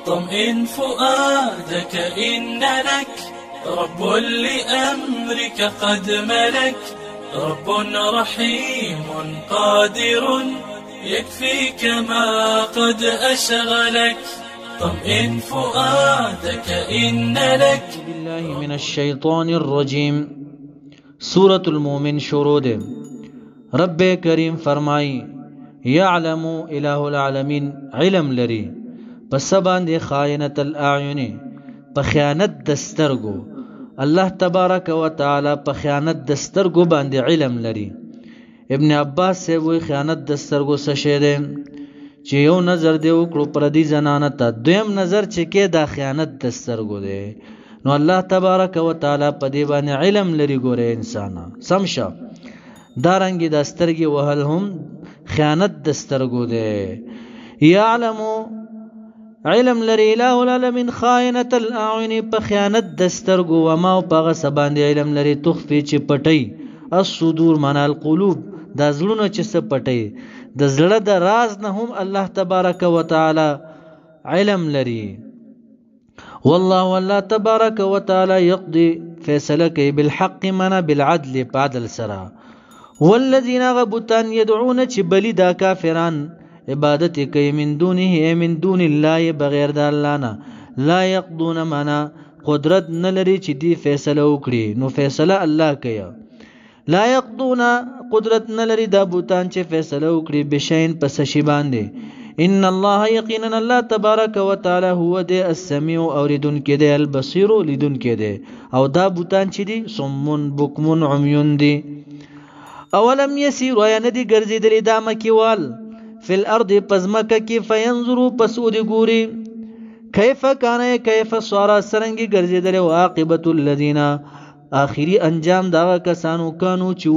طمئن فؤادك إن لك رب لأمرك قد ملك، رب رحيم قادر يكفيك ما قد أشغلك. طمئن فؤادك إن لك. بالله من الشيطان الرجيم. سورة المؤمن شروع دے. رب کریم فرمائی یعلم الہ العالمین علم لري پس باندې خائنة الاعین په خیانت دسترګو. الله تبارک و تعالی په خیانت دسترګو باندې علم لري. ابن عباس سے وی خیانت دسترګو څه شی دی چې یو نظر دی وکړو پردي زنانه ته، دویم نظر چې کې دا خیانت دسترګو دی. نو الله تبارک و تعالی په دې باندې علم لري. ګوره انسانا سمشه دارنګي د سترګې وهل هم خیانت د سترګو دی. یعلم علم لري اله العالمین خائنة الاعین په خیانت د سترګو، وما په غس باندې علم لري تخفي چې پټي الصدور معنا القلوب د زړونو چې څه پټي د زړه د راز نه هم الله تبارک و تعالی علم لري. والله تبارک و تعالی یقضي فیصله کوي بالحق معنا بالعدل په عدل سره. والذین غبطان يدعون چې بلی دا کافران عبادت کوي من دونه من دون الله بغیر د الله نه، لا يقضون معنا قدرت نه لري چې دی فیصله وکړي، نو فیصله الله کوي. لا يقضون قدرت نه لري دا بوتان چې فیصله وکړي بشین پس شی باندې. ان الله یقینا الله تبارک و تعالی هو د السمیع اوریدون کې دی، البصیر لیدون کې دی. او دا بوتان چې دی صمون بکمون عمیون دی. اولم یسیر یا ندی ګرځیدلی دا مکیوال فی الارض پزمکه کې فینظروا پسود ګوري کیف کان کیف صار سرنګي ګرځیدلی عاقبت الذین آخری انجام دا کسانو کانو چې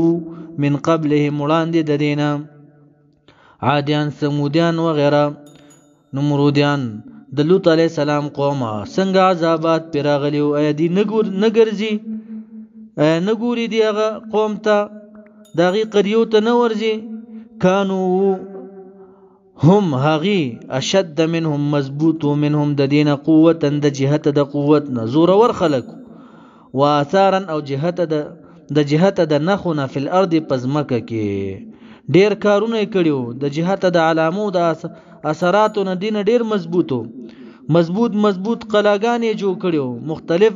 من قبلهم وړاندې د دینا عادیان سمودیان وغیرہ نمرودیان د لوط علیہ السلام قومه څنګه عذابات پیراغلیو ایدی نګرځي نګوري دی هغه قوم ته داغي قریو ته نورځي. کانو هم هغي اشد منهم مضبوط منهم د دین قوت د جهت د قوت نه زور ور خلق واثارا او جهت د نخونه فی الارض پزمکه کې ډیر کارونه کړیو د جهت د علامو د اثراتو نه دین ډیر مضبوط قلاګانې جوړ کړیو، مختلف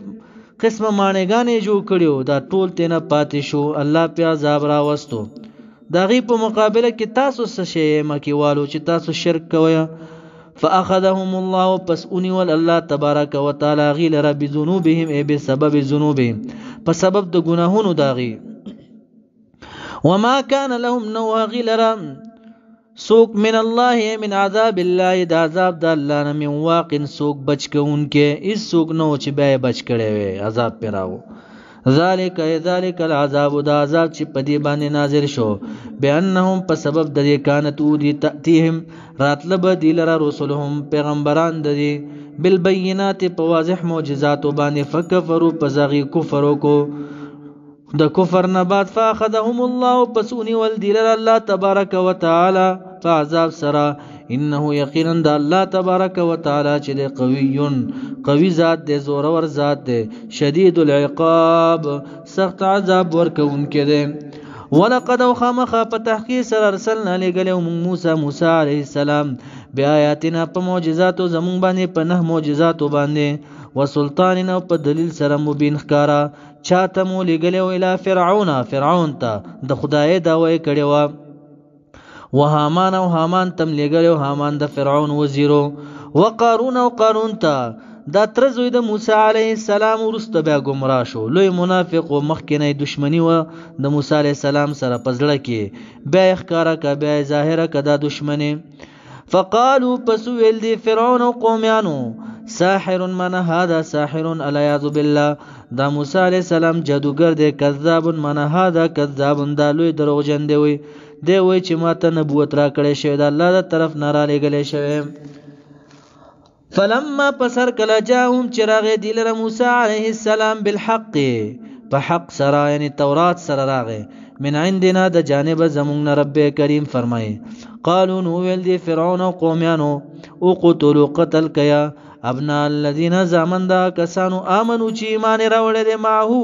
قسمه مانګانې جوړ کړیو. دا ټول تنه پاتې شو، الله په عذاب راوستو. دا غي په مقابله کې تاسو څه شی مکیوالو چې تاسو شرک کوی. فاخذهم الله پس اونی ول الله تبارک و تعالی غیل رب ذنوبهم ای بسبب ذنوبهم په سبب د ګناهونو داغي. وما كان لهم نو غیل رب سوک من الله من عذاب الله د عذاب د الله نه من واقع سوک بچ کونکې اس سوک نو چې به بچ کړي وي عذاب پیراو. ذالک العذاب د عذاب چې په دې باندې نازل شو بانهم په سبب د دې کانت ودی تاتيهم راتلب دلر رسولهم پیغمبران د دې بالبينات په واضح معجزات باندې فکفروا پزغي کفر کو د کفر نه بعد فاخذهم الله پسونی ول دلر الله تبارک و تعالی فعذاب سرا. انه یقینا د الله تبارک و تعالی چې قوی ذات دی، زورور ذات دی، شدید العقاب سخت عذاب ورکوونکی دی. ولقد خامخ په تحقیق سره ارسلنا لګلو موسی علیه السلام بیااتنا په معجزاتو زمون باندې په نه معجزاتو باندې وسلطان او په دلیل سره مبین ښکارا. چاته مو لګلو الی فرعون ته د خدای داوی کړي و. وهامان او هامان تم لګلو هامان د فرعون وزیرو. وقارون او قارون ته دا ترزوی د موسی علیه السلام ورسته بیا گمراه شو. لوی منافق او مخکنه دشمنی و د موسی علیه السلام سره پزړه کې بیا ښکارا کا بیا ظاهره کدا دشمنی. فقالوا پسویل دی فرعون او قومیانو ساحر من هذا ساحر الیاذ بالله دا موسی علیہ السلام جادوگر دی. کذاب من هذا کذاب دا لوی دروغجن دی وی چې ماته نبوت را کړی شوی د الله د طرف نه را لېږلی شوی. فلما پسر کله جاءهم چراغ دیلر موسی علیہ السلام بالحق په حق سره یعنی تورات سره راغی من عندنا د جانب زمون رب کریم فرمای. قالوا نو ویل دی فرعون او قومیانو او قتل کیا ابنا الذين زامن دا کسانو آمنو چې ایمان راوړل دي معه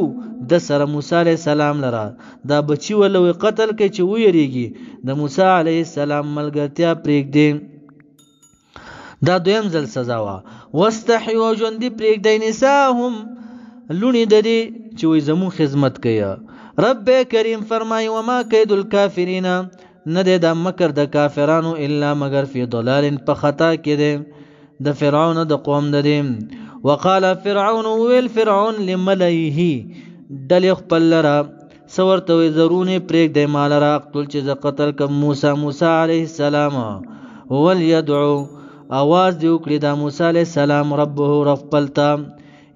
د سره موسی علیه السلام لرا دا بچی ولوي قتل کوي چې ویریږي د موسی علیه السلام ملګرتیا پرېږدي دا دویم ځل سزا وا واستحيوا جندي پرېږدي نساهم لونی د دې چې وي زمو خدمت کوي رب کریم فرمای وما کید الکافرین نه د مکر د کافرانو الا مگر فی ضلال په خطا کې ده د فرعون د قوم د دې وقال فرعون والفرعون لملئه دل خپل را سورته زرونه پرېږدي مال را قتل چې ز قتل ک موسی علیه السلام وليدعو आवाज دی وکړي د موسی علیه السلام ربه رب پلتا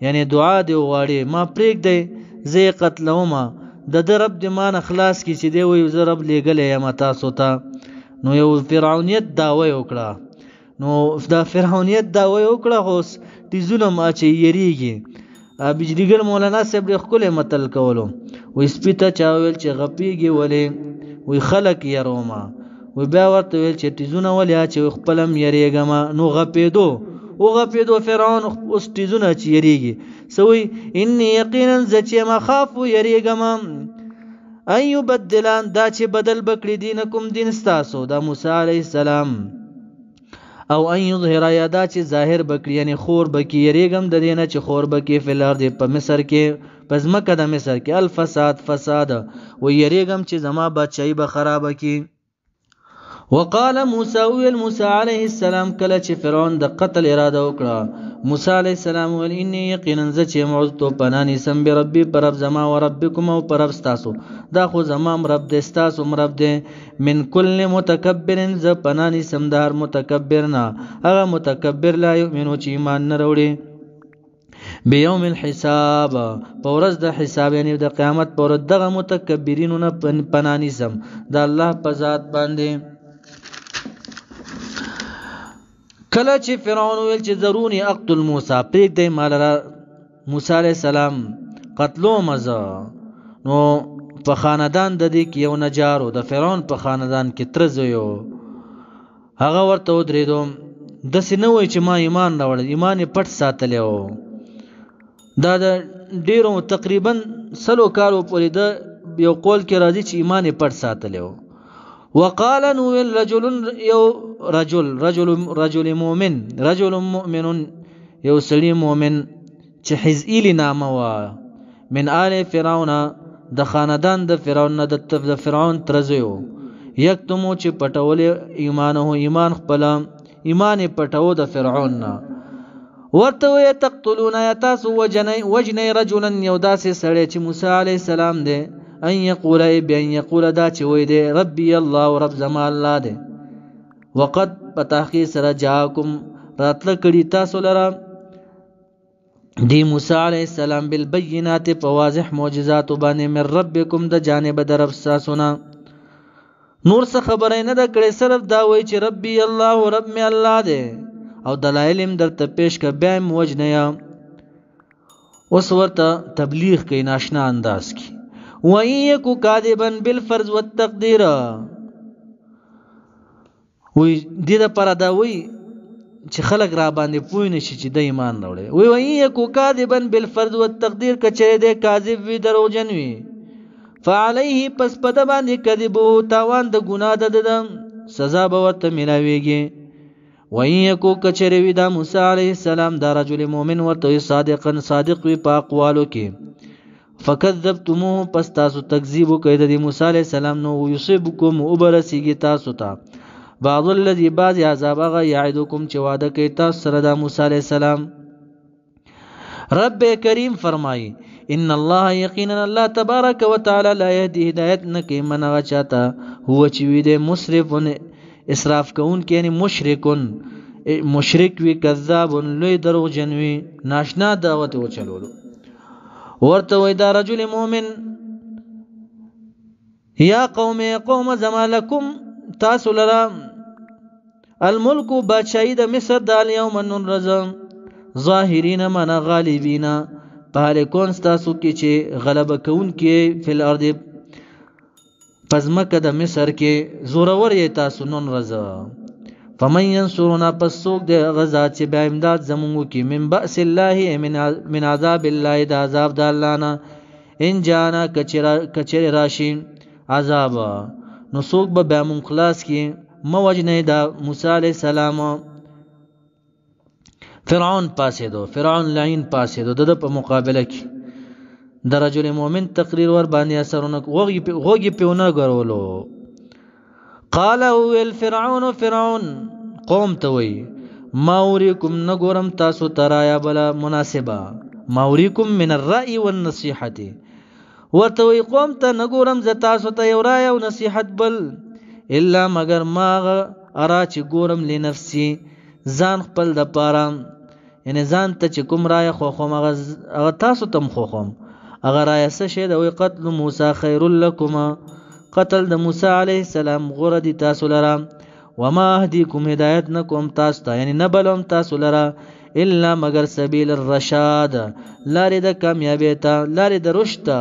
یعنی دعا دی وغواړي ما پرېږدي زه قتلوم د رب د مان اخلاص کی چې دی وي زه رب لېګلې یم تاسو ته نو یو فرعونیت داوی وکړه نو دا فرعونیت داوی وکړه اوس تیزونه ما چې یریږي بجلیګر مولانا صاحب د خپل متل کولو وې سپیته چاویل چې غپیږي ولې وې خلق یروما وې بیا ورته ویل چې تیزونه ولیا چې خپلم یریګما نو غپیدو فرعون اوس تیزونه چې یریږي سوی انی یقینا زچې ما خاف یریګما ایو بدلان دا چې بدل بکړي دینکم دین ستاسو د موسی علیه السلام او ان یظهر یادا چې ظاهر بکړي یعنی خور بکی یریګم د دینه چې خور بکی فلار دی په مصر کې پس مکه د مصر کې الفساد و یریګم چې زما بچای به خراب کی وقال موسی علیه السلام کله چې فرعون د قتل اراده وکړه موسی علیه السلام ول انی یقینا ز چې معذ پنانی سم به ربي پر رب زما او ربکم او پر رب تاسو دا خو زما رب د تاسو رب دی من کل متکبر ز پنانی سم دار متکبرنا هغه متکبر لا یؤمنو چې ایمان نه وروړي بیوم الحساب پورز د حساب یعنی د قیامت پر دغه متکبرینو نه پنانی سم د الله په ذات باندې کله چې فرعون ویل چې ضروري اقتل موسی پرېږدي مال را موسی علیه السلام قتلو مزه نو په خاندان د دې کې یو نجارو د فرعون په خاندان کې ترزیو هغه ورته ودرېدو د سینوي چې ما ایمان راوړل ایمان پټ ساتلیو دا د ډیرو تقریبا 100 کالو پورې د یو قول کې راځي چې ایمان پټ ساتلیو وقال نو رجل مؤمن یو سړی مؤمن چې حزئیل نامه وا من آل فرعون د خاندان د فرعون د فرعون ترزیو یکتمو چې پټول ایمان خپل ایمان پټو د فرعون نه ورته وي تقتلون یا تاسو وجنی رجلا یو داسې سړی چې موسی علیه السلام دی ان یقول دا چې وای دی ربي الله رب زما الله دی وقد پتاخی سره جاءکم راتل کړي تاسو لره دی موسی علیه السلام بالبينات په واضح معجزات باندې من ربکم د جانب درب تاسو نه نور څه خبره نه ده کړې صرف دا وای چې ربي الله رب می الله دی او دلایل هم درته پیش ک بیا موجنیا اوس ورته تبلیغ کوي ناشنا انداز کی وَإِيَّكُ كَاذِبًا بِالْفَرْضِ وَالتَّقْدِيرِ وی دې د پر دا وی چې خلک را باندې پوی نشي چې د ایمان راوړي وی وَإِيَّكُ كَاذِبًا بِالْفَرْضِ وَالتَّقْدِير کچې دې کاذب وی دروژن وی فعليه پس پد باندې کذبو تاوان د ګناه د سزا به ورته ملاويږي وَإِيَّكُ کچې وی دا موسی عليه السلام دا رجل مؤمن ورته صادق وی په اقوالو کې فکذبتموه پس تاسو تکذیب وکړئ د موسی علیه السلام نو یصيبکم وبرسیږي تاسو ته بعض الذي بعض عذاب هغه یعدکم چې وعده کوي تاسو سره د موسی علیه السلام رب کریم فرمایي ان الله یقینا الله تبارک وتعالى لا يهدي هدایت نکي من هغه چاته هو چې وي د مسرف اسراف کون کې یعنی مشرک وی کذاب لوی دروغجن وی ناشنا دعوت وچلولو ورته وای دا رجل مؤمن یا قوم زمالکم تاسو لرا الملک بادشاہی د مصر د یوم النرز ظاهرین من غالبین په کون تاسو کې چې غلبه کون کې فل ارض پزمکه د مصر کې زورور یې تاسو نن رضا فمن ينصرنا پس څوک د غزا چې بیا امداد زمونږ کی من باس الله من عذاب الله د عذاب د الله نه ان جانا کچر راشي عذاب نو څوک به بیا مون خلاص کی موجنه دا موسی علیہ السلام فرعون پاسې دو فرعون لعین پاسې دو د په مقابله کې د رجل مؤمن تقریر ور باندې اثرونه غوږی پیونه غرولو قال هو الفرعون فرعون قوم ته وی ماوریکم نګورم تاسو ترایا بلا مناسبه ماوریکم من الرأي والنصيحه ورته وی قوم ته نګورم ز تاسو ته یو رای او نصیحت بل الا مگر ما ارا چې ګورم لنفسي ځان خپل د پاره یعنی ځان ته چې کوم رای خو خو هغه تاسو تم خو خو اگر رای څه شه د وی قتل موسی خیر لكما قتل د موسی علیه السلام غره دي تاسو لرا وما اهديكم هدایت نکوم تاسو ته یعنی نبلم تاسو لرا الا مگر سبیل الرشاد لارې د کامیابی ته لارې د رشد ته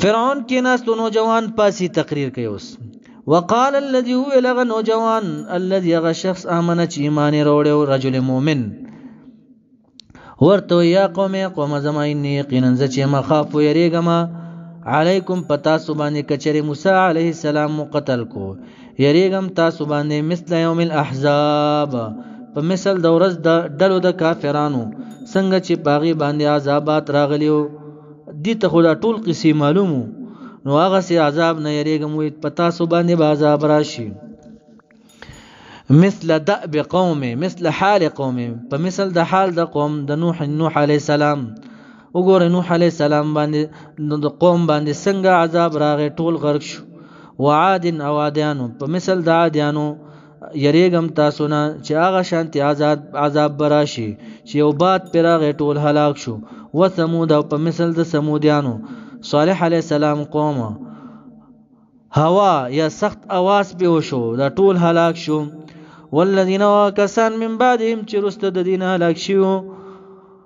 فرعون کې ناس نوجوان پاسی تقریر کوي اوس وقال الذي هو لغ نوجوان الذي غ شخص امن چې ایمان وروړو رجل مؤمن ورته یا قوم زما اني یقینا ز چې مخاف یریګما علیکم پتا سبحانه کچری موسی علیہ السلام قتل کو یریګم تاسو باندې مثل یوم الاحزاب په مثل د ورځ د ډلو د کافرانو څنګه چې باغی باندې عذابات راغلیو دي ته خدا ټول قصې معلومو نو هغه سي عذاب نه یریګم وي پتا سو باندې به عذاب راشي مثل دأب قوم مثل حال قوم په مثل د حال د قوم د نوح علی السلام وګوره نوح علی السلام باندې د قوم باندې څنګه عذاب راغی ټول غرق شو وعاد او عادیانو په مثل د عادیانو یریګم تاسو نه چې هغه شانتي عذاب براشي چې یو باد پر هغه ټول هلاک شو وثمود او په مثل د سمودیانو صالح علی السلام قوم هوا یا سخت اواز به وشو دا ټول هلاک شو والذین وکسان من بعدهم چې رست د دین هلاک شو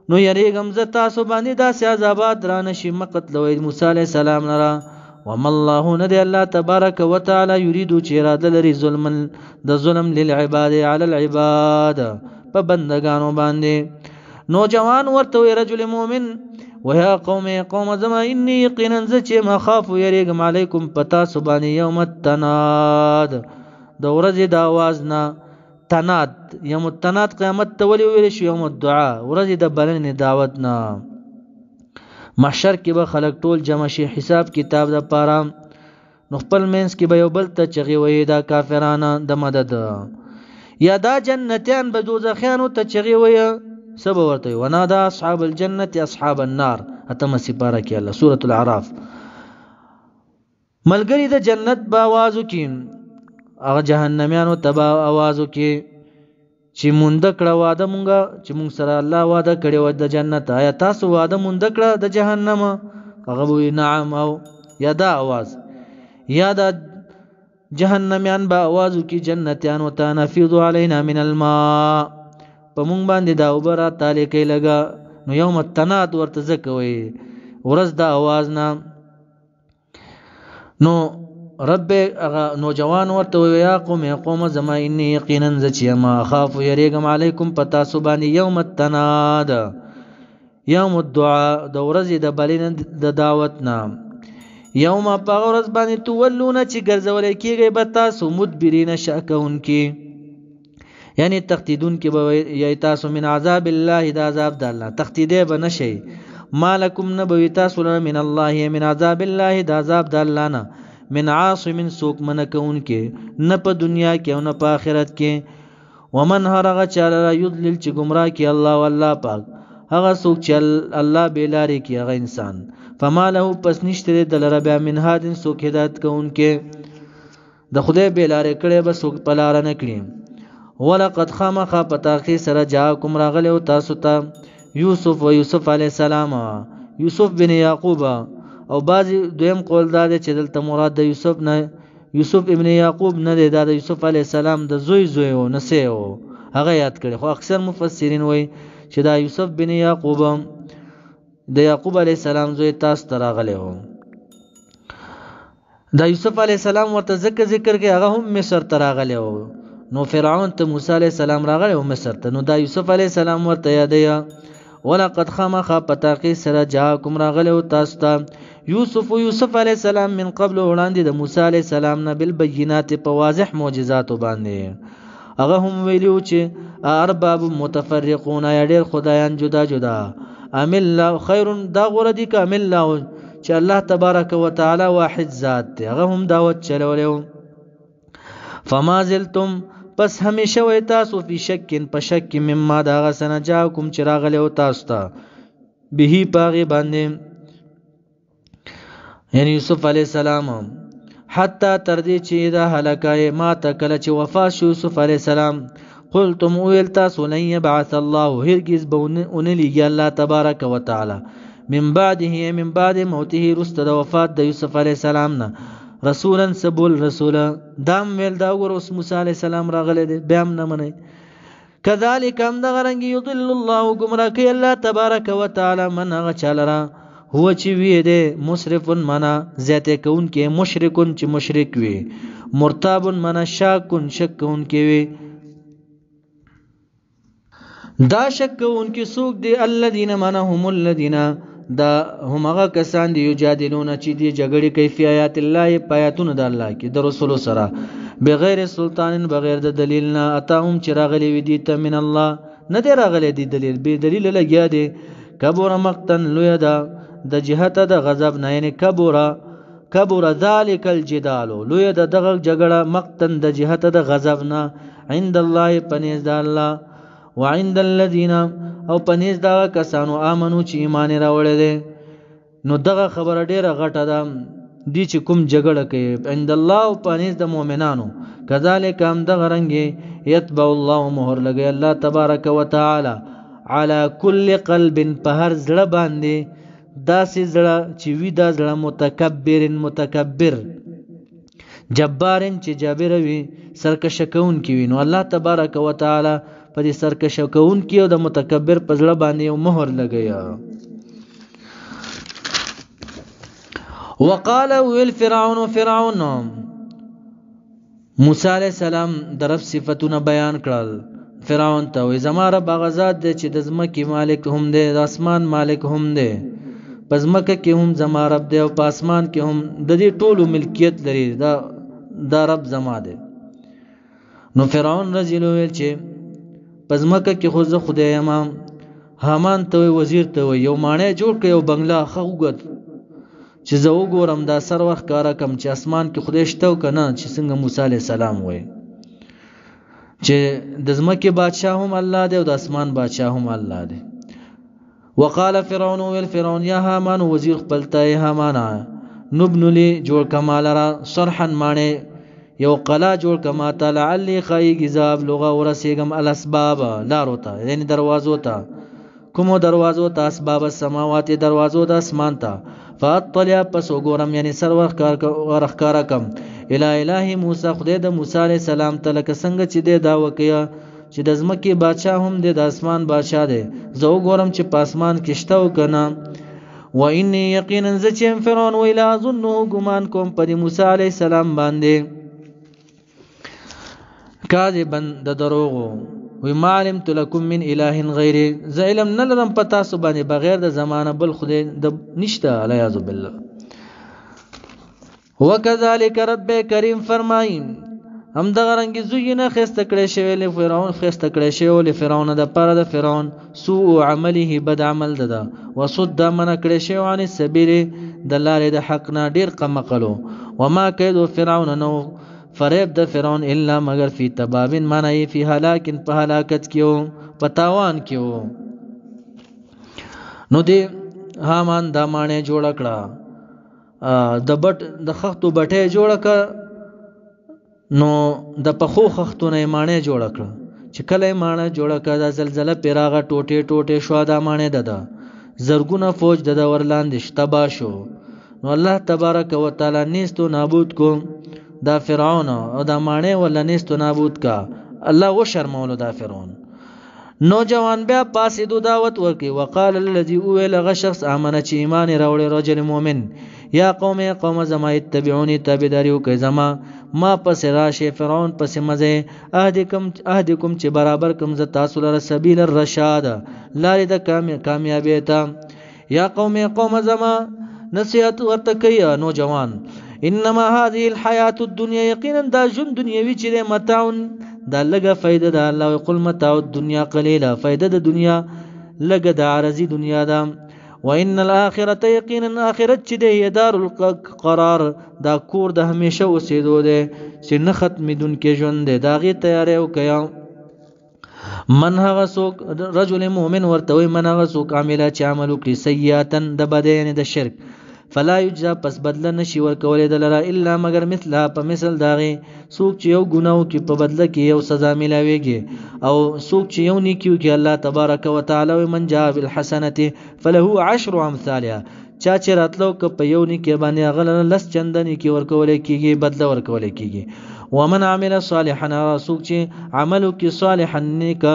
نو یریګم ز تاسو باندې داسې عذابات را نشي مقتلوي موسی علی السلام لرا وما الله ندي الله تبارك وتعالى يريد چراده لري د ظلم للعباد على العباد په بندگانو باندې نوجوان ورته رجل مؤمن ويا قوم زما اني يقينا ز چې مخاف يريګم عليكم پتا سبحانه يوم التناد د ورځې د आवाज نه تناد یوم التناد قیامت ته ویل ویل شو یوم الدعاء ورځ د بلنې دعوت نه محشر کې به خلک ټول جمع شي حساب کتاب د پاره نو خپل مینس کې به یو بل ته چغي وي دا کافرانه د مدد یا دا جنتیان به دوزخیانو ته چغي وي سب ورته ونادى اصحاب الجنه اصحاب النار اتم سپاره کې الله سوره الاعراف ملګری د جنت با आवाज وکي هغه جهنميانو تبا आवाज وکي چې مونږ کړه واده مونږه چې مونږ سره الله واده کړی و د جنت آیا تاسو واده مونږ کړه د جهنم هغه وی نعم او یا دا आवाज یا دا جهنميان با आवाज وکي جنتيان وتنفيض علينا من الماء په مونږ باندې دا وبره تعالی کوي لگا نو یوم التناد ورته زکوي ورځ دا आवाज نه نو رب نوجوان ورته یا قوم زما اني یقینا ذچ ما اخاف يريګم علیکم پتا سبحان یوم التناد یوم الدعاء د ورځې د بلین د دعوت نام یوم پاورز باندې تولون چې ګرځول کېږي به تاسو مدبرین شکون کې یعنی تختیدون کې به یا تاسو من عذاب الله د عذاب د الله تختیدې به نشي مالکم نبوي تاسو من الله من عذاب الله د عذاب د الله نه من عاصم سوک منکون کې نه په دنیا کې او نه په آخرت کې ومن هرغه چاله یضلل چې گمراه کې الله والله پاک هغه سوک چې الله بیلاری کې هغه انسان فما له پس نشته د لره بیا من هادن سوک هدایت کوون کې د خدای بیلاری کړي به سوک پلار نه کړي ولقد خامخ پتاخي سره جاءکم راغله او تاسو ته یوسف علی السلام یوسف بن یعقوب او بعضی دویم قول دا دی چې دلته مراد د یوسف ابن یعقوب نه دی دا د یوسف علی السلام د زوی او نسه او هغه یاد کړي خو اکثر مفسرین وایي چې دا یوسف بن یعقوب د یعقوب علی السلام زوی تاسو ته راغلی و دا یوسف علی السلام ورته ذکر کې هغه هم مصر ته راغلی و. نو فرعون ته موسی علی السلام راغلی و مصر ته. نو دا یوسف علی السلام ورته یادیا ولقد خامخ پتاقی سره جاءکم راغلی و تاسو ته یوسف علی السلام من قبل وړاندې د موسی علی السلام نه بالبینات په واضح معجزات باندې. هغه هم ویلو چې ارباب متفرقون یا ډیر خدایان جدا جدا ام الله خیر دا غره دي کامل الله چې الله تبارک وتعالى واحد ذات دی. هغه هم دعوت چلولیو. فما زلتم پس همیشه وای تاسو فی شکن په شک مما دا غسنه جاءکم چراغ له تاسو ته به پاغي باندې یعنی یوسف علی السلام حتی تر دې چې دا هلاکای ما ته کله چې وفات شو یوسف علی السلام قلتم ویل تاسو لن يبعث الله هرگز بونلی الله تبارک وتعالى من بعد موته رست د وفات د یوسف علی السلام نه رسولا سبول رسولا دام ویل دا ور اوس موسی علی السلام راغله دي بیا نه منئ. کذالک هم د غرنګ یضل الله گمراه کوي الله تبارک وتعالى من هغه چالرا هو چې وی دی مسرفن منا زیاته کون کې مشرکون چې مشرک وي مرتابن منا شاکون شک کون کې وي. دا شک کون کې سوق دی الذين منهم الذين دا هم هغه کسان دی یجادلون چې دی جګړې کیفی آیات الله پایاتونه د الله کې د رسول سره بغیر سلطان بغیر د دلیل نه اتاهم چې راغلي وي دي ته من الله نه دی راغلي دی دلیل به دلیل لګیا دی. کبر مقتن لوی دا د جهت د غضب نه یعنی کبر ذالک الجدال لوی د دغه جګړه مقتن د جهت د غضب نه عند الله پنيز د الله وعند الذين او پنيز دا کسانو امنو چې ایمان راوړل دي. نو دغه خبره ډیره غټه ده دي چې کوم جګړه کوي عند الله او پنيز د مؤمنانو. کذالک هم دغه رنګ یتبع الله مهر لګي الله تبارک وتعالى على كل قلب په هر زړه باندې داسې زړه چې وی دا زړه متکبر جبارن چې جابر وي سرکش کون کی وي. نو الله تبارک وتعالى په دې سرکش کون کی او د متکبر په زړه باندې یو مهر لګیا. وقال ويل فرعون موسی علیہ السلام درف صفاتونه بیان کړل. فرعون ته وی زما رب غزاد دی چې د زمکه مالک هم دی د اسمان مالک هم دی په زمکه کې هم زما رب دی او په اسمان کې هم د دې ټولو ملکیت لري دا رب زما دی. نو فرعون رجل ویل چې په زمکه کې خو زه خدای یم. حامان ته وزیر ته وی یو مانې جوړ کړ یو بنگلا خوګت چې زه وګورم دا سر وخت کارا کم چې اسمان کې خدای شته او کنه چې څنګه موسی علی السلام وای چې د زمکه بادشاہ هم الله دی او د اسمان بادشاہ هم الله دی. وقال فرعون والفرعون يا هامان وزیر خپلته هامان نبن لي جوړ کمال را صرحا مانې یو قلا جوړ کما تعالی علی خای گزاب لغه ورسیګم الاسباب لارو ته یعنی دروازو ته کومو دروازو ته اسباب السماوات دروازو د اسمان ته فاطلع پس وګورم یعنی سرور کار کم الہ موسی خدای د موسی علی السلام ته لکه څنګه چې د دا وکیا چې د زمکه بادشاہ هم د اسمان بادشاہ دی زه وګورم چې په اسمان کې شته او کنه. و انی یقینا ذچم فرعون ویلا ظنه ګمان کوم پر موسی علی السلام باندې کاذبن د دروغو وی معلم لکم من اله غیر ز علم نلرم پتا سو باندې بغیر د زمانه بل خدای د نشته الیاذ بالله. وکذالک رب کریم فرمایم هم دغه رنګ زوینه خسته کړی شوی له فرعون خسته کړی شوی له فرعون د پاره د فرعون سوء عمله بد عمل ده وصد من کړی شوی عن السبيل د لارې د حق نه ډیر قمقلو. وما کید فرعون نو فریب د فرعون الا مگر فی تبابن معنی فی هلاکن په هلاکت کیو پتاوان کیو. نو دی هامان د مانې جوړ کړه د بټ د خختو بټه جوړ کړه نو د پخو خختونه مانې جوړ کړه چې کله مانې جوړ کړه د زلزلہ پیراغه ټوټه شو د مانې د زرګونه فوج د ورلاندې شتبا شو. نو الله تبارک وتعالى نیستو نابود کو دا فرعون او دا مانې ولا نیستو نابود کا الله و شرمولو دا فرعون. نوجوان بیا پاسې دو دعوت ورکي وقال الذي اول غشخص امنه چې ایمان راوړي رجل مؤمن یا قوم زما اتبعونی تابعداري وکړئ زما ما پس راشه فرعون پس مزه اهدکم چې برابر کوم ز تاسو لپاره سبیل الرشاد لارې د کامیابی ته یا قوم زما نصیحت ورته کوي نوجوان انما هذه الحیات الدنیا یقینا دا ژوند دنیوي چې متاع دا لګه فائدہ ده الله یقول متاع الدنیا قلیله فائدہ د دنیا لګه د عارضی دنیا ده وان الاخرته یقینا اخرت چې ده دار القرار دا کور د همیشه اوسېدو ده چې نه ختمېدون کې ژوند ده دا غي تیارې وکیا من هغه څوک رجل مؤمن ورته وي من هغه څوک عامله چې عمل وکړي سیئاتن د بده یعنی د شرک فلا یجزا پس بدله نشي ورکولې دلره الا مگر مثله په مثل داغي څوک چې یو ګناو کې په بدله کې یو سزا ملاويږي او څوک چې یو نیکیو کې الله تبارک وتعالى من جاء بالحسنه فله 10 امثالها چا چې راتلو ک په یو نیکی باندې غل لس چندنی کې ورکولې کېږي بدله ورکولې کېږي ومن عمل صالحا څوک چې عملو کې صالحا نیک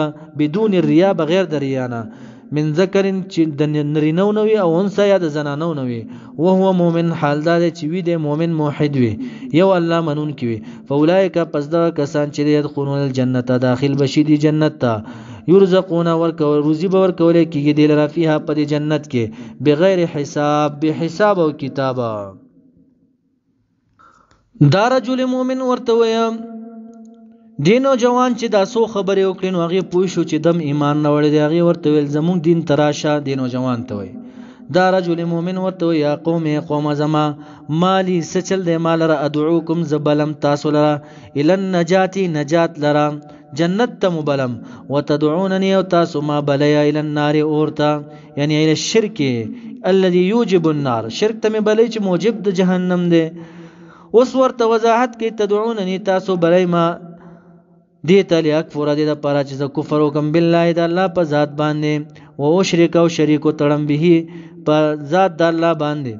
بدون الرياء بغیر د ریانه من ذکرین چې د نرینو نوي او انثى یا د زنانو نوي او هو مؤمن حال دا چې وی د مؤمن موحد وي یو الله منون کی وي فاولائک پس دا کسان چې يدخلون الجنه داخل بشي دي جنت ته يرزقون ورکو روزي باور کولای کیږي د لرا فيها په جنت کې بغیر حساب به حساب او کتابه دا رجل مؤمن ورته وي دینو جوان چې دا سو خبرې وکړي نو هغه پوه شو چې دم ایمان نه وړي دی هغه ورته ویل زمون دین تراشه دینو جوان ته وي دا رجل مؤمن ورته وي یا قوم زما مالی سچل دی مال را ادعوکم زبلم تاسو لرا ال النجات نجات لرا جنت ته مبلم وتدعونني او تاسو ما بلیا ال النار اورتا یعنی ال الشرك الذي يوجب النار شرک ته بلې چې موجب د جهنم دی اوس ورته وضاحت کې تدعونني تاسو بلای ما دې تلی اکفر دې د پاره چې ز کفر وکم بالله د الله په ذات باندې او شریک او شریک تړم به په ذات د الله باندې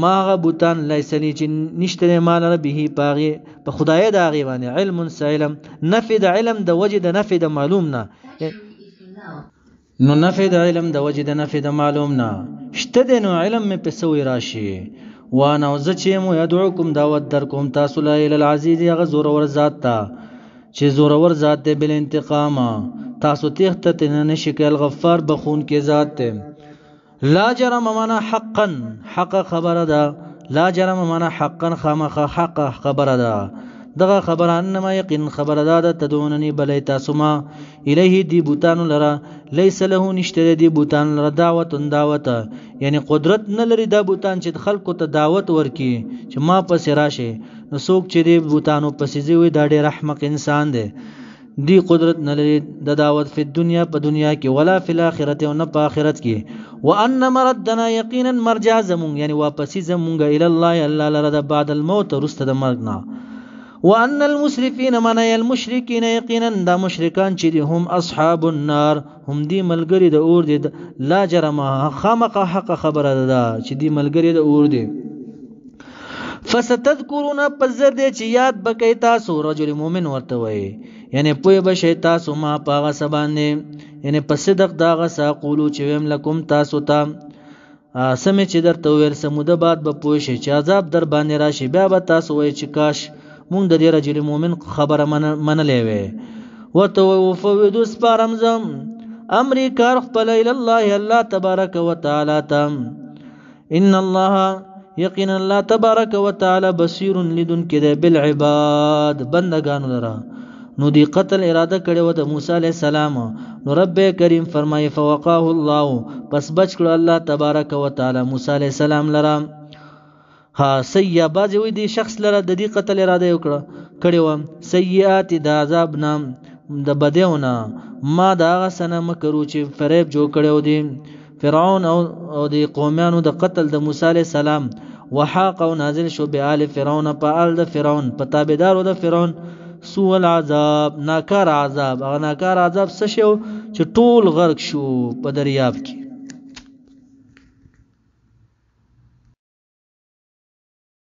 ما غبطان لیسنی چې نشته مال به پاغي په خدای د هغه باندې علم سلم نفي د علم د وجه د نفي د معلوم نه نو نفي د علم د وجه د نفي د معلوم نه شته نو علم می په سوی راشي وانا وزچ مو يدعوكم دعوت در کوم تاسو لا ال العزيز غزور ور ذات تا چې زورور ذات دی بل انتقام تاسو تخت نه نشکل غفار بخون کې ذات دی لا جرم معنا حقا حق خبره ده لا جرم معنا حقا خامخ حق خبره ده دغه خبره انما یقین خبره ده تدونني بل تاسو ما الیه دی بوتان لرا لیس له نشته دی بوتان لرا دعوت یعنی قدرت نه لري د بوتان چې خلکو ته دعوت ورکي چې ما پس راشه نو څوک چې دی بوتانو پسې وي دا ډېر احمق انسان دی دی قدرت نه لري د دعوت په دنیا کې ولا فی الاخرته او نه په آخرت کې وان مردنا یقینا مرجع زمون یعنی واپسی زمونږ الی الله لره بعد الموت رسته د مرګ نه وان المسرفين من المشركين يقينا دا مشرکان چې هم اصحاب النار هم دی ملګری د اور دي لا جرم خامق حق خبره ده چې دی ملګری د اور دي فستذكرون پزر دي چې یاد بکې تاسو رجل مؤمن ورته وي یعنی پوی بشي تاسو ما پاغه سبانه یعنی پسدق داغه ساقولو چې ویم لكم تاسو ته سمې چې درته ویل سموده بعد به پوه شي چې عذاب در باندې راشي بیا به تاسو وای چې کاش مونږ د دې رجل مؤمن خبره منلې وې وته وفوض سپارم زم امر کار خپل الى الله الله تبارک وتعالى تم ان الله یقینا الله تبارک وتعالى بصیر لدن کده بالعباد بندگان لرا نو دی قتل اراده کړي و د موسی علی السلام نو رب کریم فرمایي فوقاه الله پس بچ کړ الله تبارک وتعالى موسی علی السلام لرا ها سیئ باز وی دی شخص لره د دې قتل اراده کړي و سیئات د عذاب نام د بدیونه ما دا غسنه مکرو چې فریب جوړ کړو دي فرعون او د قومانو د قتل د موسی علی السلام وحاق او نازل شو به آل فرعون په آل د فرعون په تابعدارو د فرعون سوء العذاب ناکار عذاب څه شو چې ټول غرق شو په دریاب کې